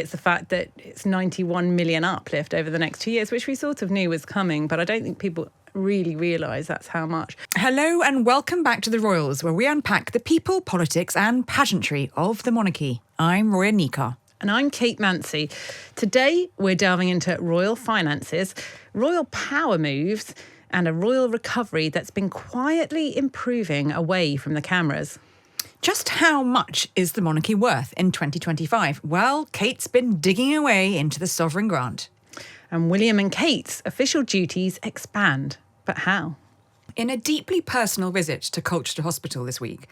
it's the fact that it's 91 million uplift over the next 2 years, which we sort of knew was coming, but I don't think people really realise that's how much. Hello and welcome back to The Royals, where we unpack the people, politics and pageantry of the monarchy. I'm Roya Nikar. And I'm Kate Mancy. Today, we're delving into royal finances, royal power moves, and a royal recovery that's been quietly improving away from the cameras. Just how much is the monarchy worth in 2025? Well, Kate's been digging away into the sovereign grant. And William and Kate's official duties expand. But how? In a deeply personal visit to Colchester Hospital this week,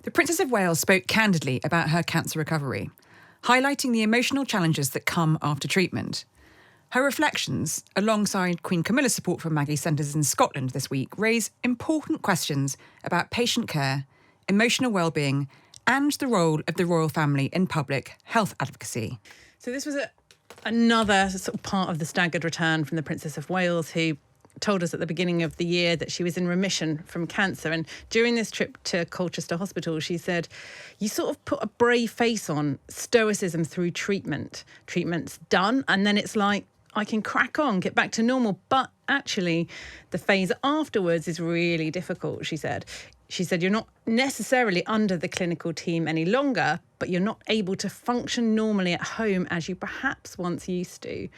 the Princess of Wales spoke candidly about her cancer recovery, highlighting the emotional challenges that come after treatment. Her reflections, alongside Queen Camilla's support from Maggie's centres in Scotland this week, raise important questions about patient care, emotional well-being, and the role of the royal family in public health advocacy. So this was another sort of part of the staggered return from the Princess of Wales, who told us at the beginning of the year that she was in remission from cancer. And during this trip to Colchester Hospital, she said, you sort of put a brave face on, stoicism through treatment. Treatment's done, and then it's like, I can crack on, get back to normal. But actually, the phase afterwards is really difficult, she said. She said, you're not necessarily under the clinical team any longer, but you're not able to function normally at home as you perhaps once used to.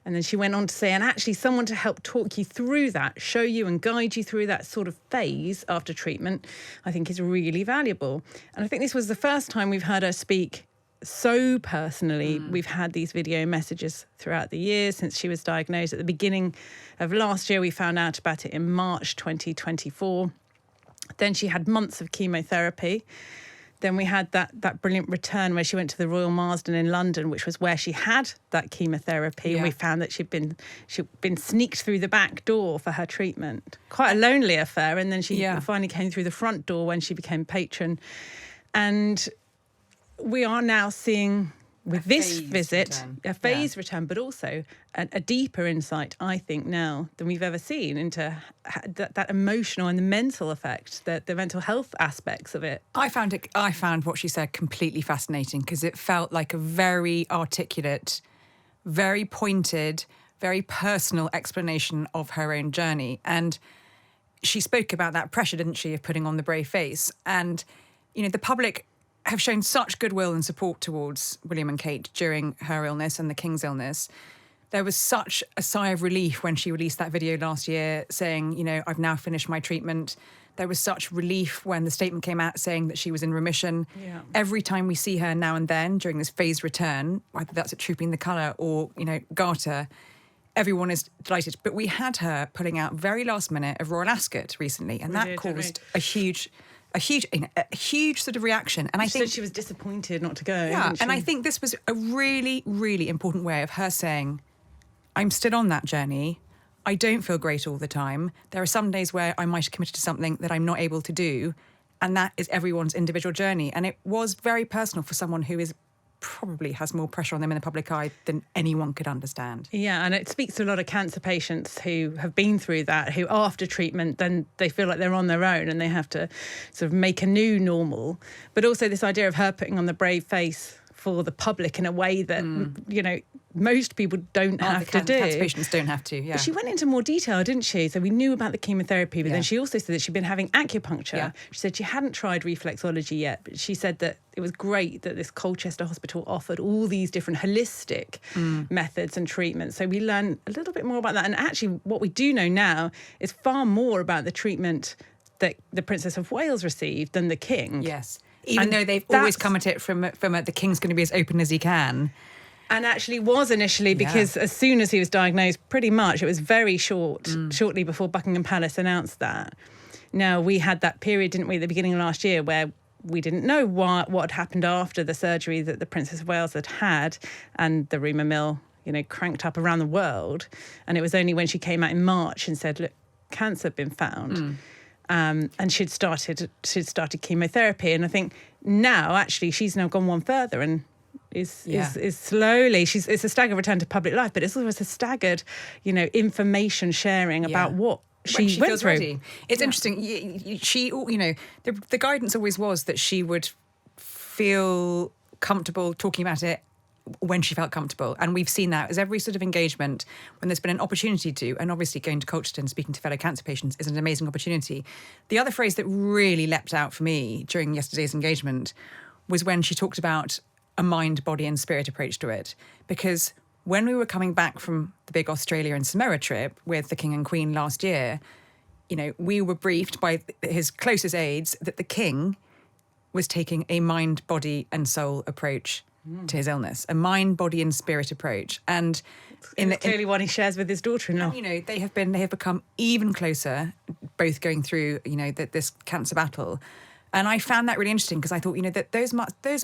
And then she went on to say, and actually someone to help talk you through that, show you and guide you through that sort of phase after treatment, I think is really valuable. And I think this was the first time we've heard her speak so personally. We've had these video messages throughout the years since she was diagnosed. At the beginning of last year, we found out about it in March 2024. Then she had months of chemotherapy. Then we had that brilliant return where she went to the Royal Marsden in London, which was where she had that chemotherapy. Yeah. And we found that she'd been sneaked through the back door for her treatment. Quite a lonely affair. And then she finally came through the front door when she became patron. And we are now seeing, with this visit, a phased return, but also a deeper insight, I think, now than we've ever seen into that emotional and the mental effect, the mental health aspects of it. I found what she said completely fascinating, because it felt like a very articulate, very pointed, very personal explanation of her own journey. And she spoke about that pressure, didn't she, of putting on the brave face. And, you know, the public have shown such goodwill and support towards William and Kate during her illness and the King's illness. There was such a sigh of relief when she released that video last year saying, you know, I've now finished my treatment. There was such relief when the statement came out saying that she was in remission. Yeah. Every time we see her now and then during this phased return, whether that's at Trooping the Colour or, you know, Garter, everyone is delighted. But we had her pulling out very last minute of Royal Ascot recently, and that caused a huge sort of reaction. And I think she was disappointed not to go. Yeah, and I think this was a really, really important way of her saying, I'm still on that journey. I don't feel great all the time. There are some days where I might have committed to something that I'm not able to do. And that is everyone's individual journey. And it was very personal for someone who probably has more pressure on them in the public eye than anyone could understand. Yeah, and it speaks to a lot of cancer patients who have been through that, who after treatment, then they feel like they're on their own and they have to sort of make a new normal. But also this idea of her putting on the brave face for the public in a way that, you know, most people don't have to do. Cancer patients don't have to, yeah. But she went into more detail, didn't she? So we knew about the chemotherapy, but then she also said that she'd been having acupuncture. Yeah. She said she hadn't tried reflexology yet, but she said that it was great that this Colchester Hospital offered all these different holistic methods and treatments. So we learned a little bit more about that. And actually what we do know now is far more about the treatment that the Princess of Wales received than the King. Yes. Even though they've always come at it from the King's going to be as open as he can. And actually was initially, because as soon as he was diagnosed, pretty much, it was very shortly before Buckingham Palace announced that. Now, we had that period, didn't we, at the beginning of last year, where we didn't know what had happened after the surgery that the Princess of Wales had, and the rumour mill, you know, cranked up around the world. And it was only when she came out in March and said, look, cancer had been found. And she'd started chemotherapy. And I think now, actually, she's now gone one further and is slowly, it's a staggered return to public life, but it's almost a staggered, you know, information sharing about what she went through. Ready. It's interesting. She, you know, the guidance always was that she would feel comfortable talking about it when she felt comfortable. And we've seen that as every sort of engagement, when there's been an opportunity to, and obviously going to Colchester and speaking to fellow cancer patients is an amazing opportunity. The other phrase that really leapt out for me during yesterday's engagement was when she talked about a mind, body and spirit approach to it. Because when we were coming back from the big Australia and Samoa trip with the King and Queen last year, you know, we were briefed by his closest aides that the King was taking a mind, body and soul approach to his illness, a mind, body and spirit approach. And clearly one he shares with his daughter-in-law. And, you know, they have become even closer, both going through, you know, this cancer battle. And I found that really interesting because I thought, you know, that those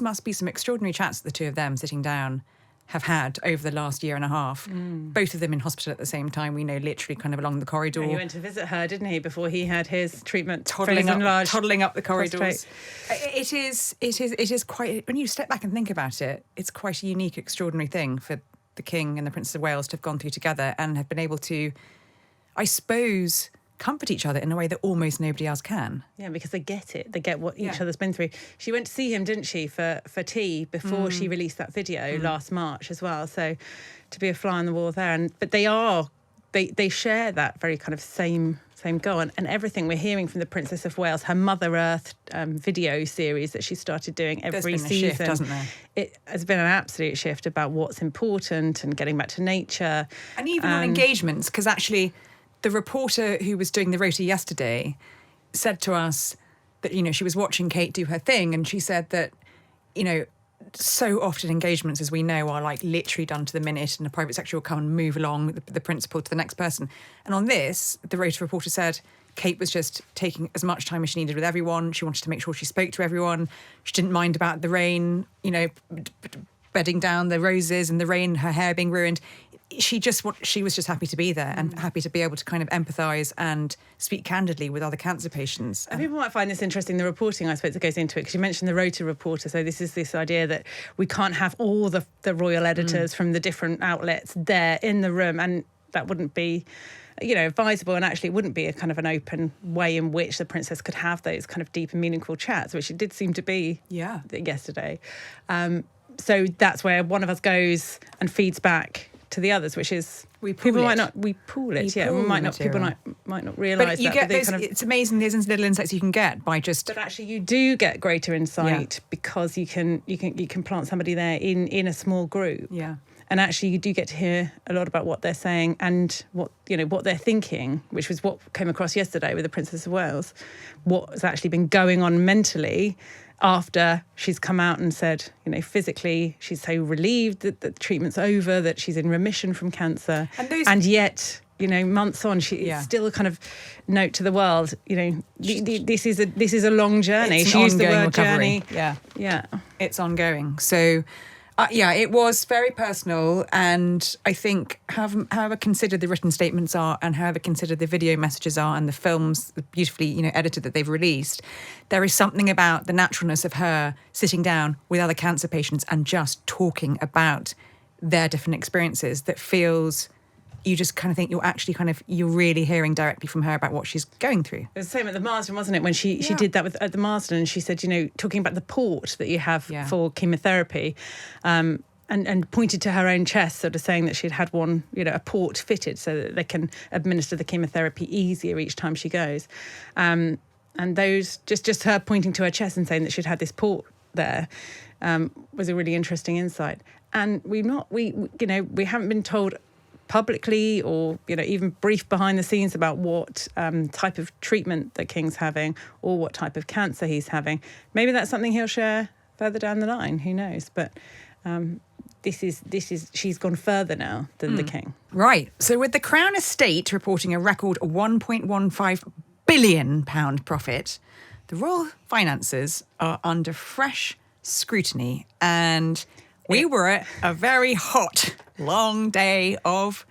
must be some extraordinary chats that the two of them sitting down have had over the last year and a half. Both of them in hospital at the same time, we know, literally kind of along the corridor. Yeah, he went to visit her, didn't he, before he had his treatment, toddling up the corridors. It is quite, when you step back and think about it, it's quite a unique, extraordinary thing for the King and the Princess of Wales to have gone through together and have been able to, I suppose, comfort each other in a way that almost nobody else can. Yeah, because they get it. They get what each other's been through. She went to see him, didn't she, for tea before she released that video last March as well. So to be a fly on the wall there. But they share that very kind of same goal. And everything we're hearing from the Princess of Wales, her Mother Earth video series that she started doing every season. Shift, hasn't there? It has been an absolute shift about what's important and getting back to nature. And even on engagements, because actually the reporter who was doing the rota yesterday said to us that, you know, she was watching Kate do her thing and she said that, you know, so often engagements, as we know, are like literally done to the minute and the private secretary will come and move along the principal to the next person. And on this, the rota reporter said Kate was just taking as much time as she needed with everyone. She wanted to make sure she spoke to everyone. She didn't mind about the rain, you know, bedding down the roses and the rain, her hair being ruined. She was just happy to be there and happy to be able to kind of empathise and speak candidly with other cancer patients. And people might find this interesting, the reporting, I suppose, that goes into it, because you mentioned the rota reporter. So this idea that we can't have all the royal editors from the different outlets there in the room, and that wouldn't be, you know, advisable, and actually it wouldn't be a kind of an open way in which the princess could have those kind of deep and meaningful chats, which it did seem to be yesterday. So that's where one of us goes and feeds back to the others, which is people might not realise that. It's amazing there's little insights you can get by just. But actually, you do get greater insight because you can plant somebody there in a small group. Yeah. And actually, you do get to hear a lot about what they're saying and what they're thinking, which was what came across yesterday with the Princess of Wales. What has actually been going on mentally after she's come out and said, you know, physically she's so relieved that the treatment's over, that she's in remission from cancer, and yet, you know, months on, she's still a kind of note to the world. You know, this is a long journey. She used the word recovery. journey. Yeah, it's ongoing. So. It was very personal, and I think however considered the written statements are and however considered the video messages are and the films beautifully, you know, edited that they've released, there is something about the naturalness of her sitting down with other cancer patients and just talking about their different experiences that feels... You just kind of think you're really hearing directly from her about what she's going through. It was the same at the Marsden, wasn't it? When she did that at the Marsden, and she said, you know, talking about the port that you have for chemotherapy, and pointed to her own chest, sort of saying that she'd had one, you know, a port fitted so that they can administer the chemotherapy easier each time she goes. And those, just her pointing to her chest and saying that she'd had this port there, was a really interesting insight. And we haven't been told publicly or, you know, even briefed behind the scenes about what type of treatment the King's having or what type of cancer he's having. Maybe that's something he'll share further down the line, who knows? But she's gone further now than the King. Right. So with the Crown Estate reporting a record £1.15 billion profit, the royal finances are under fresh scrutiny, and we were at a very hot, long day of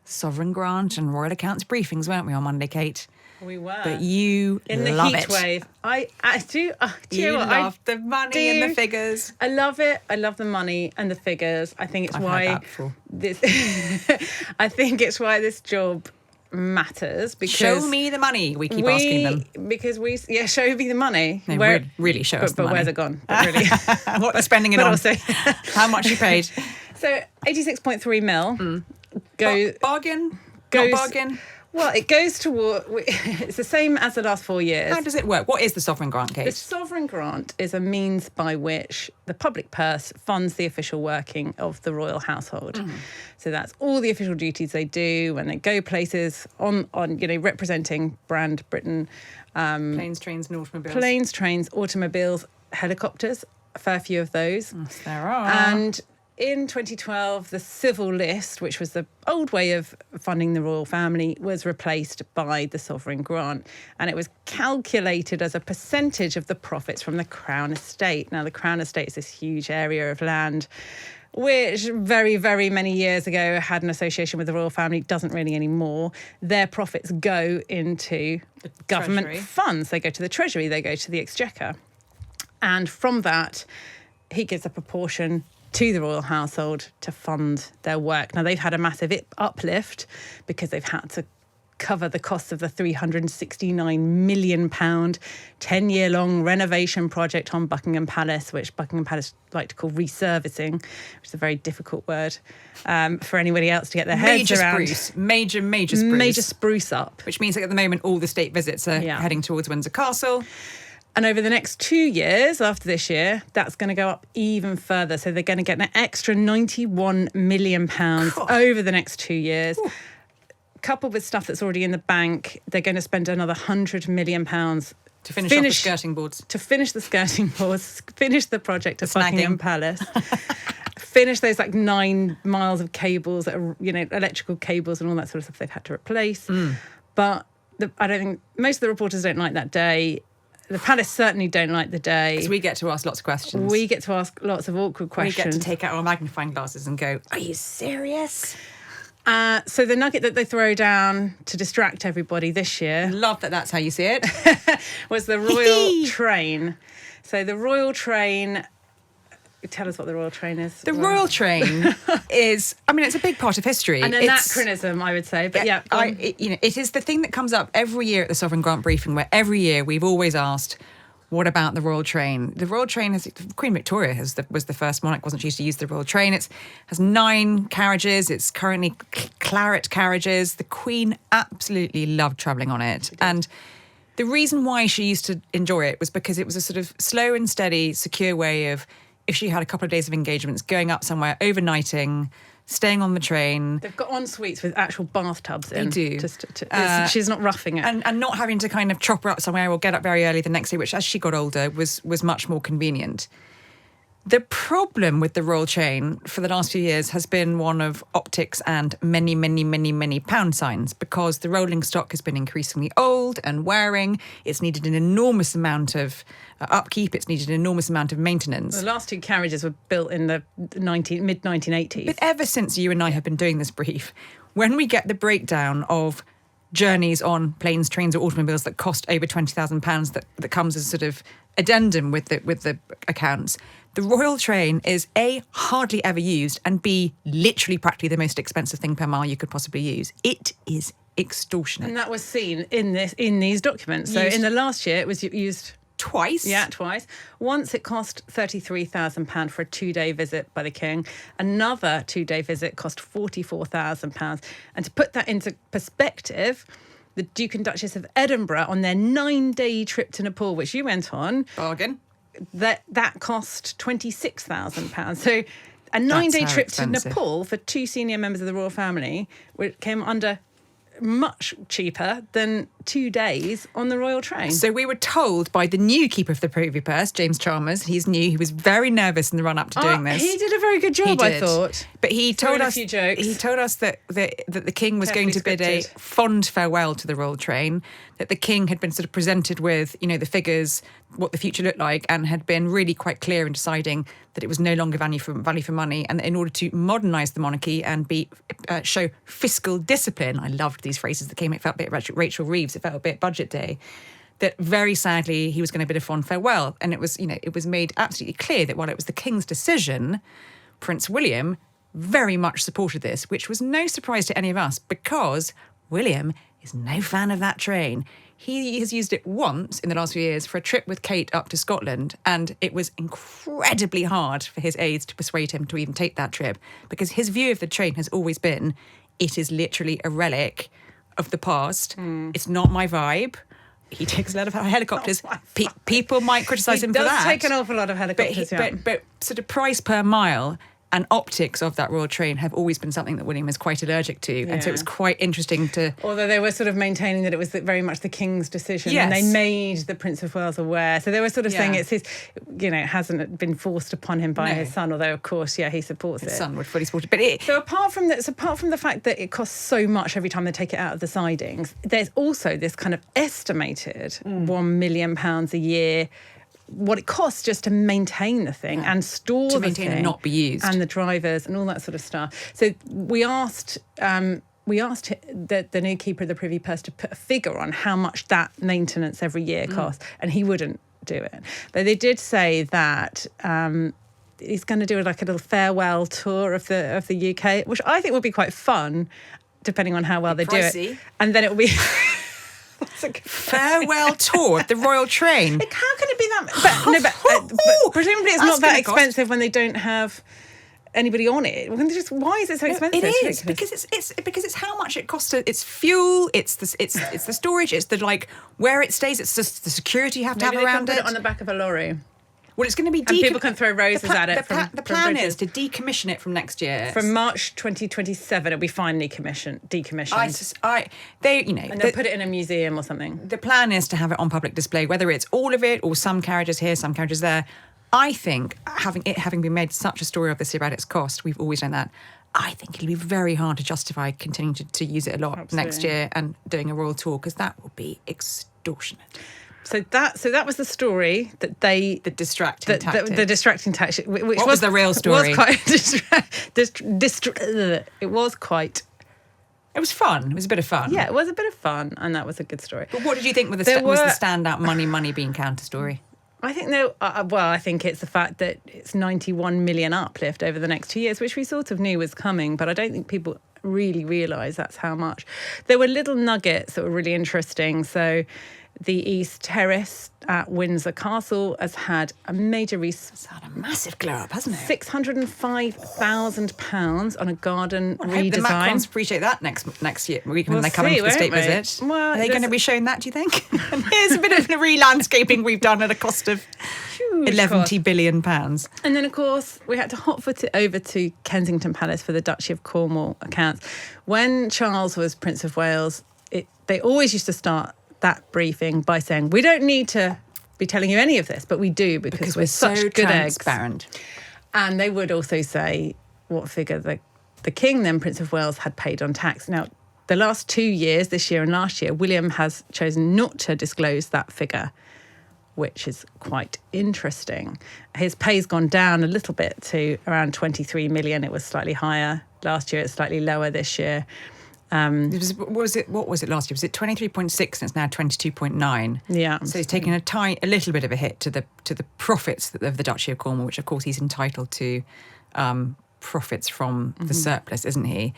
sovereign grant and royal accounts briefings, weren't we, on Monday, Kate? We were. But you in the love heat it. wave. I do. You love the money and the figures. I love it. I love the money and the figures. I think it's why this. I think it's why this job matters because Show me the money, we keep asking them. Show me the money. No, really show us the money. But where's it gone? But really. What are you spending it but on? Also, how much you paid? So 86.3 mil Bargain? goes, Not bargain? Well, it goes toward, it's the same as the last 4 years. How does it work? What is the sovereign grant The case? sovereign grant is a means by which the public purse funds the official working of the royal household. So that's all the official duties they do when they go places on representing brand Britain. Planes, trains and automobiles. Planes, trains, automobiles, helicopters, a fair few of those. Yes, there are. And in 2012, the civil list, which was the old way of funding the royal family, was replaced by the sovereign grant. And it was calculated as a percentage of the profits from the Crown Estate. Now, the Crown Estate is this huge area of land which very, very many years ago had an association with the royal family, doesn't really anymore. Their profits go into the government Treasury. funds. They go to the Treasury, they go to the Exchequer. And from that, he gives a proportion to the royal household to fund their work. Now, they've had a massive uplift because they've had to cover the costs of the £369 million 10-year-long renovation project on Buckingham Palace, which Buckingham Palace like to call resurfacing, which is a very difficult word for anybody else to get their heads around. Major spruce. Major spruce up. Which means that at the moment all the state visits are heading towards Windsor Castle. And over the next 2 years after this year, that's going to go up even further. So they're going to get an extra £91 million over the next 2 years. Ooh. Coupled with stuff that's already in the bank, they're going to spend another £100 million to finish off the skirting boards. To finish the skirting boards, finish the project of Buckingham Palace, finish those 9 miles of cables that are, electrical cables and all that sort of stuff they've had to replace. But I don't think most of the reporters don't like that day. The palace certainly don't like the day. Because we get to ask lots of questions. We get to ask lots of awkward questions. We get to take out our magnifying glasses and go, are you serious? So the nugget that they throw down to distract everybody this year... Love that that's how you see it. ...was the royal train. So the royal train... Tell us what the royal train is. The royal train is... it's a big part of history. An anachronism, I would say. But it is the thing that comes up every year at the Sovereign Grant briefing, where every year we've always asked, what about the royal train? The royal train Queen Victoria was the first monarch, wasn't she, used to use the royal train. It has 9 carriages. It's currently claret carriages. The Queen absolutely loved travelling on it. And the reason why she used to enjoy it was because it was a sort of slow and steady, secure way of, if she had a couple of days of engagements, going up somewhere, overnighting, staying on the train. They've got en suites with actual bathtubs in. They do. She's not roughing it. And not having to kind of chop her up somewhere or get up very early the next day, which as she got older was much more convenient. The problem with the royal train for the last few years has been one of optics and many, many, many, many pound signs, because the rolling stock has been increasingly old and wearing. It's needed an enormous amount of upkeep. It's needed an enormous amount of maintenance. The last 2 carriages were built in the mid-1980s. But ever since you and I have been doing this brief, when we get the breakdown of journeys on planes, trains or automobiles that cost over £20,000 that comes as a sort of addendum with the accounts, the royal train is A, hardly ever used, and B, literally practically the most expensive thing per mile you could possibly use. It is extortionate. And that was seen in these documents. So in the last year, it was used... Twice? Yeah, twice. Once it cost £33,000 for a 2-day visit by the King. Another 2-day visit cost £44,000. And to put that into perspective, the Duke and Duchess of Edinburgh, on their 9-day trip to Nepal, which you went on... Bargain. That cost £26,000. So a 9-day trip expensive. to Nepal for 2 senior members of the royal family came under much cheaper than 2 days on the royal train. So we were told by the new Keeper of the Privy Purse, James Chalmers, he's new, he was very nervous in the run-up to doing this. He did a very good job, I thought. But he told us a few jokes. He told us that the King was going to bid a fond farewell to the royal train, that the King had been sort of presented with, the figures, what the future looked like, and had been really quite clear in deciding that it was no longer value for money, and that in order to modernise the monarchy and show fiscal discipline, I loved these phrases that came, it felt a bit Rachel Reeves, it felt a bit Budget Day, that very sadly he was going to bid a fond farewell. And it was, it was made absolutely clear that while it was the King's decision, Prince William very much supported this, which was no surprise to any of us, because William is no fan of that train. He has used it once in the last few years for a trip with Kate up to Scotland, and it was incredibly hard for his aides to persuade him to even take that trip, because his view of the train has always been, it is literally a relic of the past. It's not my vibe. He takes a lot of helicopters. People might criticise him for that. He does take an awful lot of helicopters, but sort of price per mile and optics of that royal train have always been something that William is quite allergic to. And so it was quite interesting to... Although they were sort of maintaining that it was very much the King's decision. Yes. And they made the Prince of Wales aware. So they were sort of saying it's his, it hasn't been forced upon him by his son, although, of course, he supports it. His son would fully support it. But so apart from the fact that it costs so much every time they take it out of the sidings, there's also this kind of estimated £1 million a year what it costs just to maintain the thing and store the thing and not be used, and the drivers and all that sort of stuff. So we asked the new keeper of the Privy Purse to put a figure on how much that maintenance every year costs, and he wouldn't do it. But they did say that he's going to do like a little farewell tour of the UK, which I think would be quite fun, depending on how well they do it. And then it will be. Farewell tour, the royal train. Like, how can it be that? But presumably it's not that expensive when they don't have anybody on it. Why is it so expensive? It is because it's how much it costs. It's fuel. It's the storage. It's the where it stays. It's just the security you have to have around it. Put it on the back of a lorry. Well, it's going to be... And people can throw roses at it. The plan is to decommission it from next year. From March 2027, it'll be finally decommissioned. And they'll put it in a museum or something. The plan is to have it on public display, whether it's all of it or some carriages here, some carriages there. I think, having been made such a story of this about its cost, we've always done that, I think it'll be very hard to justify continuing to use it a lot next year and doing a royal tour, because that will be extortionate. So that was the story that the distracting tactic. The distracting tactic. What was the real story? Was quite it was quite. It was fun. It was a bit of fun. Yeah, it was a bit of fun, and that was a good story. But what did you think was the standout money being counter story? I think I think it's the fact that it's 91 million uplift over the next 2 years, which we sort of knew was coming, but I don't think people really realise that's how much. There were little nuggets that were really interesting. So the East Terrace at Windsor Castle has had a major It's had a massive glow up, hasn't it? £605,000 on a garden redesign. I hope the Macrons appreciate that next year when they come in for the state visit. Well, are they going to be showing that, do you think? Here's a bit of the re-landscaping we've done at a cost of £11 billion. And then, of course, we had to hotfoot it over to Kensington Palace for the Duchy of Cornwall accounts. When Charles was Prince of Wales, they always used to start that briefing by saying, we don't need to be telling you any of this, but we do because we're such so good transparent. Eggs. And they would also say what figure the King, then Prince of Wales, had paid on tax. Now, the last 2 years, this year and last year, William has chosen not to disclose that figure, which is quite interesting. His pay's gone down a little bit to around 23 million. It was slightly higher last year. It's slightly lower this year. What was it last year? Was it 23.6 and it's now 22.9? Yeah. So he's taken a little bit of a hit to the profits of the Duchy of Cornwall, which of course he's entitled to profits from the surplus, isn't he?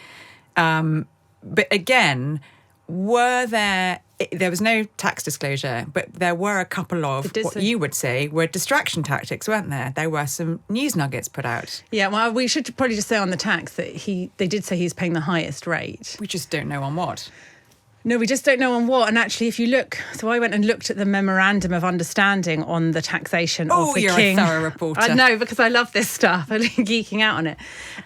But again, there was no tax disclosure, but there were a couple of what you would say were distraction tactics, weren't there? There were some news nuggets put out. Yeah, well, we should probably just say on the tax that they did say he's paying the highest rate. We just don't know on what. No, we just don't know on what. And actually, if you look, so I went and looked at the memorandum of understanding on the taxation of the King. Oh, you're a thorough reporter. I know, because I love this stuff. I'm geeking out on it.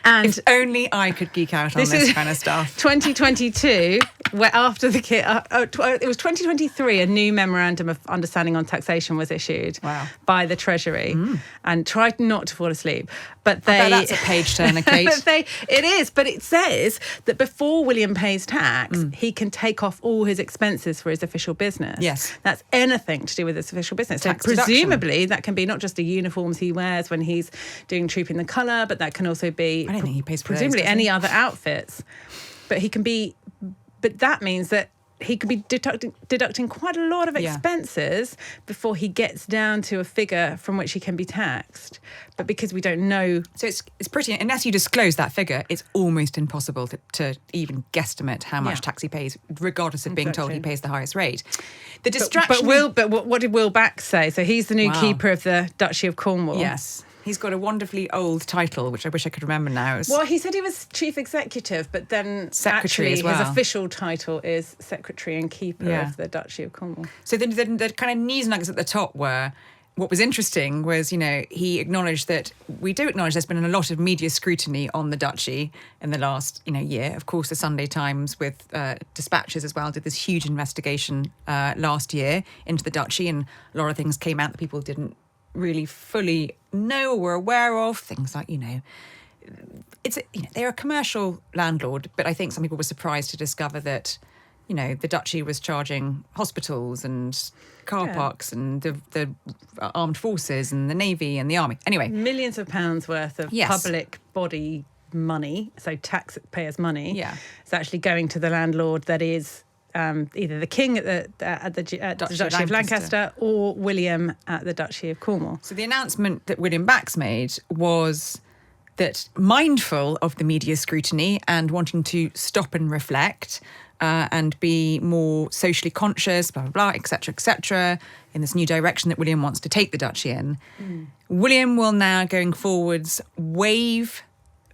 And if only I could geek out on this kind of stuff. 2022, where after the King, it was 2023, a new memorandum of understanding on taxation was issued by the Treasury. And tried not to fall asleep. But that's a page turner, Kate. It is, but it says that before William pays tax, he can take off all his expenses for his official business. Yes. That's anything to do with his official business. So presumably that can be not just the uniforms he wears when he's doing Trooping the Colour, but that can also be I don't think he pays for presumably those, any other outfits. But he can be, but that means that he could be deducting quite a lot of expenses before he gets down to a figure from which he can be taxed. But because we don't know... So it's pretty... Unless you disclose that figure, it's almost impossible to even guesstimate how much tax he pays, regardless of being told he pays the highest rate. The distraction... But what did Will Bax say? So he's the new keeper of the Duchy of Cornwall. Yes. He's got a wonderfully old title, which I wish I could remember now. Well, he said he was chief executive, but then secretary as well. His official title is secretary and keeper of the Duchy of Cornwall. So the kind of news nuggets at the top were, what was interesting was, he acknowledged that we do acknowledge there's been a lot of media scrutiny on the duchy in the last, year. Of course, the Sunday Times with dispatches as well did this huge investigation last year into the duchy, and a lot of things came out that people didn't really fully know or were aware of. Things like, they're a commercial landlord, but I think some people were surprised to discover that, the duchy was charging hospitals and car parks and the armed forces and the navy and the army. Anyway, millions of pounds worth of public body money, so taxpayers' money, is actually going to the landlord that is either the king at the Duchy of Lancaster or William at the Duchy of Cornwall. So the announcement that William Bax made was that, mindful of the media scrutiny and wanting to stop and reflect and be more socially conscious, blah, blah, blah, et cetera, in this new direction that William wants to take the duchy in, William will now, going forwards, waive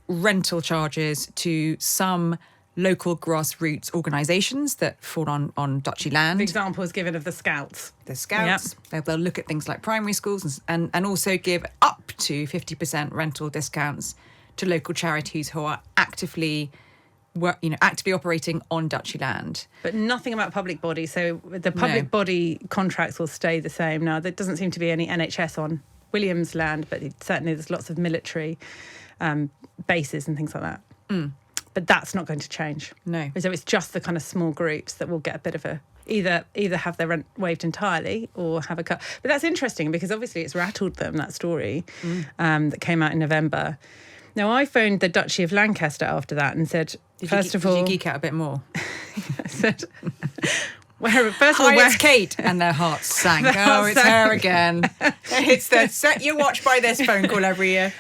rental charges to some local grassroots organisations that fall on duchy land. The example was given of the Scouts. The Scouts. Yep. They'll look at things like primary schools and also give up to 50% rental discounts to local charities who are actively operating on duchy land. But nothing about public body. So the public body contracts will stay the same. Now, there doesn't seem to be any NHS on William's land, but certainly there's lots of military bases and things like that. But that's not going to change. No. So it's just the kind of small groups that will get a bit of a... Either have their rent waived entirely or have a cut. But that's interesting because obviously it's rattled them, that story that came out in November. Now, I phoned the Duchy of Lancaster after that and said, Did you geek out a bit more? I said... It's Kate, and their hearts sank. It's her again. It's the set your watch by this phone call every year.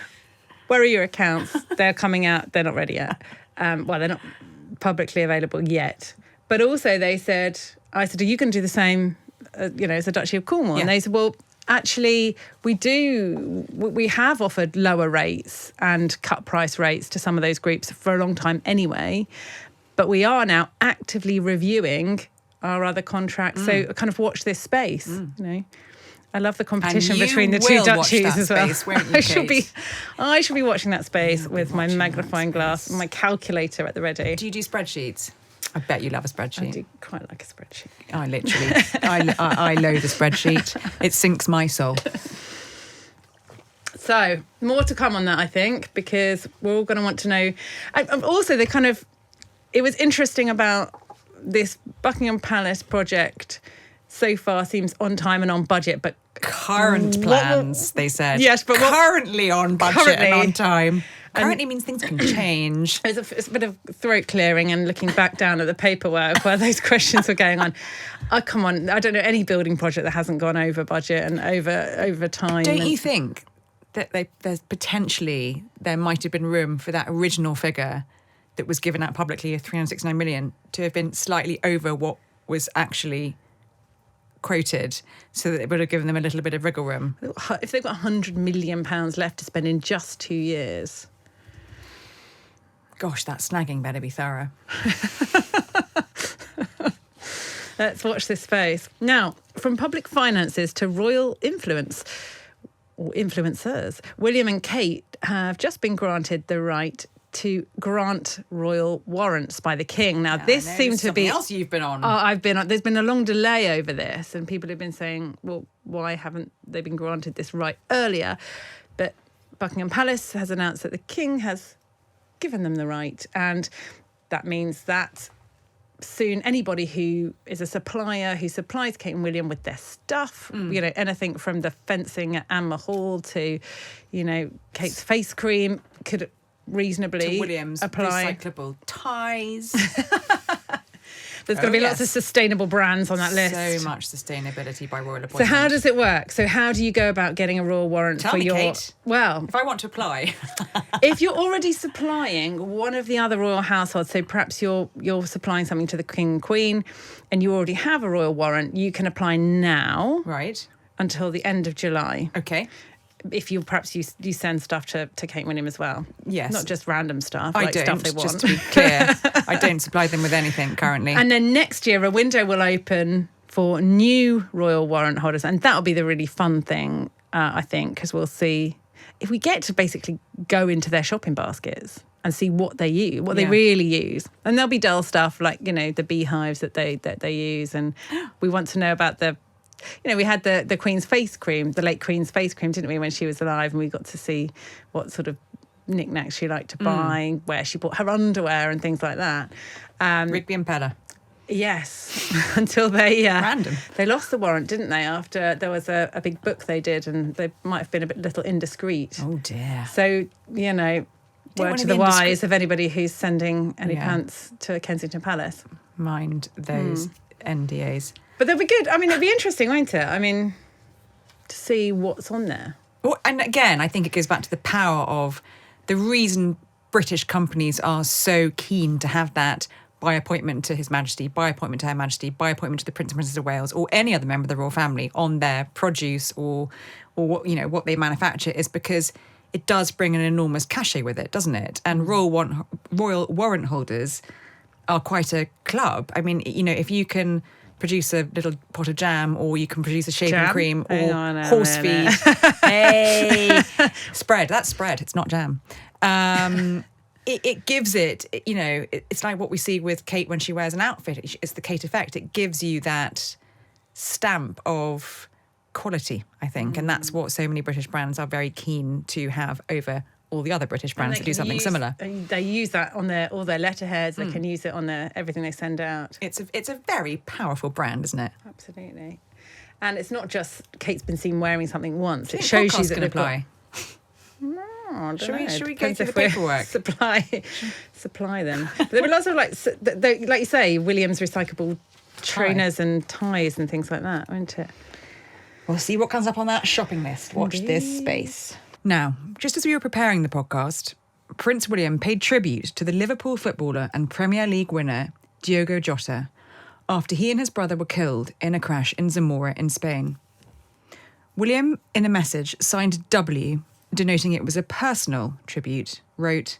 Where are your accounts? They're coming out. They're not ready yet. They're not publicly available yet. But also I said, are you going to do the same, as the Duchy of Cornwall? Yeah. And they said, well, actually, we have offered lower rates and cut price rates to some of those groups for a long time anyway. But we are now actively reviewing our other contracts. So kind of watch this space, I love the competition between the two duchies as well. Space, won't you, I should be watching that space with my magnifying glass and my calculator at the ready. Do you do spreadsheets? I bet you love a spreadsheet. I do quite like a spreadsheet. I literally, I loathe a spreadsheet. It sinks my soul. So more to come on that, I think, because we're all going to want to know. And also, it was interesting about this Buckingham Palace project. So far seems on time and on budget, but current plans, they said. Yes, but currently on budget and on time. Currently means things can change. It's a bit of throat clearing and looking back down at the paperwork where those questions were going on. Oh, come on, I don't know any building project that hasn't gone over budget and over time. Don't you think that there might have been room for that original figure that was given out publicly of 369 million to have been slightly over what was actually quoted, so that it would have given them a little bit of wriggle room? If they've got £100 million left to spend in just 2 years. Gosh, that snagging better be thorough. Let's watch this space. Now, from public finances to royal influence, or influencers, William and Kate have just been granted the right to grant royal warrants by the king. Now, this seemed to be... something else you've been on. I've been on. There's been a long delay over this, and people have been saying, well, why haven't they been granted this right earlier? But Buckingham Palace has announced that the king has given them the right, and that means that soon anybody who is a supplier who supplies Kate and William with their stuff, anything from the fencing at Anne Hall to, Kate's face cream, could reasonably to William's apply recyclable ties. There's going to be lots of yes. sustainable brands on that list. So much sustainability by royal So appointment. how does it work? So how do you go about getting a royal warrant Tell for me, your... Kate. Well, If I want to apply. if you're already supplying one of the other royal households, so perhaps you're supplying something to the King and Queen and you already have a royal warrant, you can apply now Right. until the end of July. Okay. If you send stuff to Kate and William as well. Yes. Not just random stuff, I like don't, stuff they want. just to be clear. I don't supply them with anything currently. And then next year, a window will open for new royal warrant holders. And that'll be the really fun thing, I think, because we'll see if we get to basically go into their shopping baskets and see what they use, what they really use. And there'll be dull stuff like, the beehives that they use. And we want to know about we had the Queen's face cream, the late Queen's face cream, didn't we, when she was alive? And we got to see what sort of knickknacks she liked to buy, where she bought her underwear and things like that. Rigby and Pella. Yes, until they Random. They lost the warrant, didn't they? After there was a big book they did, and they might have been a little indiscreet. Oh dear. So word wanna to be the wise of anybody who's sending any Yeah. pants to Kensington Palace. Mind those NDAs. But they'll be good. I mean, it'll be interesting, won't it? I mean, to see what's on there. Well, and again, I think it goes back to the power of the reason British companies are so keen to have that by appointment to His Majesty, by appointment to Her Majesty, by appointment to the Prince and Princess of Wales, or any other member of the royal family on their produce or what they manufacture, is because it does bring an enormous cachet with it, doesn't it? And royal warrant holders are quite a club. I mean, if you can produce a little pot of jam, or you can produce a shaving Jam? cream, or Hang on a horse feed. minute. Hey, spread. That's spread. It's not jam. It gives it. It's like what we see with Kate when she wears an outfit. It's the Kate effect. It gives you that stamp of quality, I think, and that's what so many British brands are very keen to have over all the other British brands that do something similar. They use that on all their letterheads. They can use it on everything they send out. It's a very powerful brand, isn't it? Absolutely. And it's not just Kate's been seen wearing something once. Do you It think shows you podcasts that can they've apply. No, I don't Should we- know. should we go Depends through if the we paperwork? supply them. But there were lots of like you say, Williams recyclable trainers and ties and things like that, weren't it? We'll see what comes up on that shopping list. Watch this space. Now, just as we were preparing the podcast, Prince William paid tribute to the Liverpool footballer and Premier League winner Diogo Jota after he and his brother were killed in a crash in Zamora in Spain. William, in a message signed W, denoting it was a personal tribute, wrote,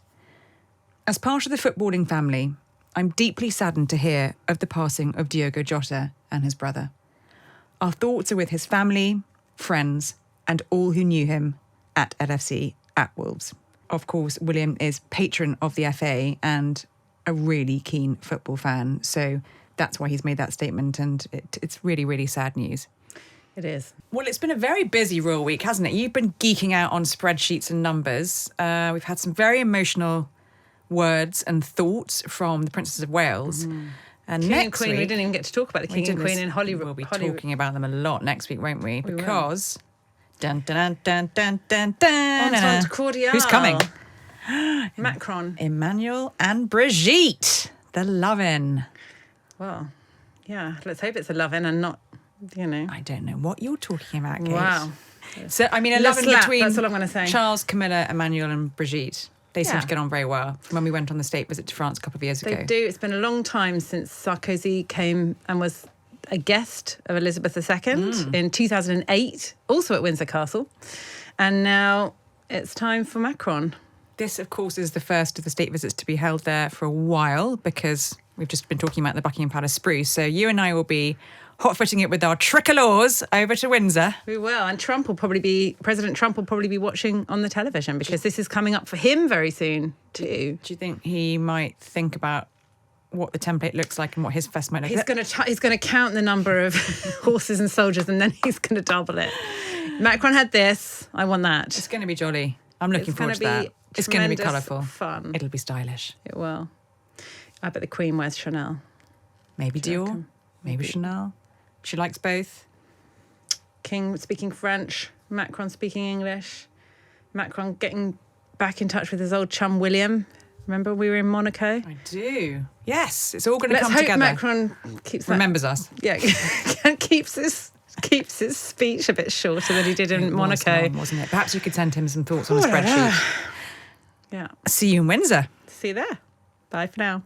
"As part of the footballing family, I'm deeply saddened to hear of the passing of Diogo Jota and his brother. Our thoughts are with his family, friends, and all who knew him at LFC at Wolves." Of course, William is patron of the FA and a really keen football fan. So that's why he's made that statement. And it's really, really sad news. It is. Well, it's been a very busy royal week, hasn't it? You've been geeking out on spreadsheets and numbers. We've had some very emotional words and thoughts from the Princess of Wales. And King and next Queen, week, we didn't even get to talk about the King and Queen in Hollywood. We'll be talking about them a lot next week, won't we? will. Because dun dun dun dun dun dun. Entente cordiale. Who's coming? Macron. Emmanuel and Brigitte, the lovin'. Well, yeah, let's hope it's a loving and not, I don't know what you're talking about, Kate. Wow. So, I mean, a Le lovin' slap, between that's all I'm gonna say. Charles, Camilla, Emmanuel and Brigitte. They seem Yeah. to get on very well. When we went on the state visit to France a couple of years ago. They do. It's been a long time since Sarkozy came and was a guest of Elizabeth II in 2008, also at Windsor Castle. And now it's time for Macron. This, of course, is the first of the state visits to be held there for a while because we've just been talking about the Buckingham Palace spruce. So you and I will be hot-footing it with our tricolores over to Windsor. We will. And President Trump will probably be watching on the television because this is coming up for him very soon too. Do you think he might think about what the template looks like and what his fest might look like? He's going to count the number of horses and soldiers and then he's going to double it. Macron had this. I want that. It's going to be jolly. I'm looking forward to that. It's going to be colourful. Fun. It'll be stylish. It will. I bet the Queen wears Chanel. Maybe Do you Dior, reckon? maybe Chanel. She likes both. King speaking French, Macron speaking English. Macron getting back in touch with his old chum William. Remember we were in Monaco? I do. Yes, it's all going to Let's come hope together. Macron keeps that. Remembers us. Yeah, keeps his speech a bit shorter than he did in It was Monaco. long, wasn't it? Perhaps you could send him some thoughts on a Oh, la, la. spreadsheet. Yeah. See you in Windsor. See you there. Bye for now.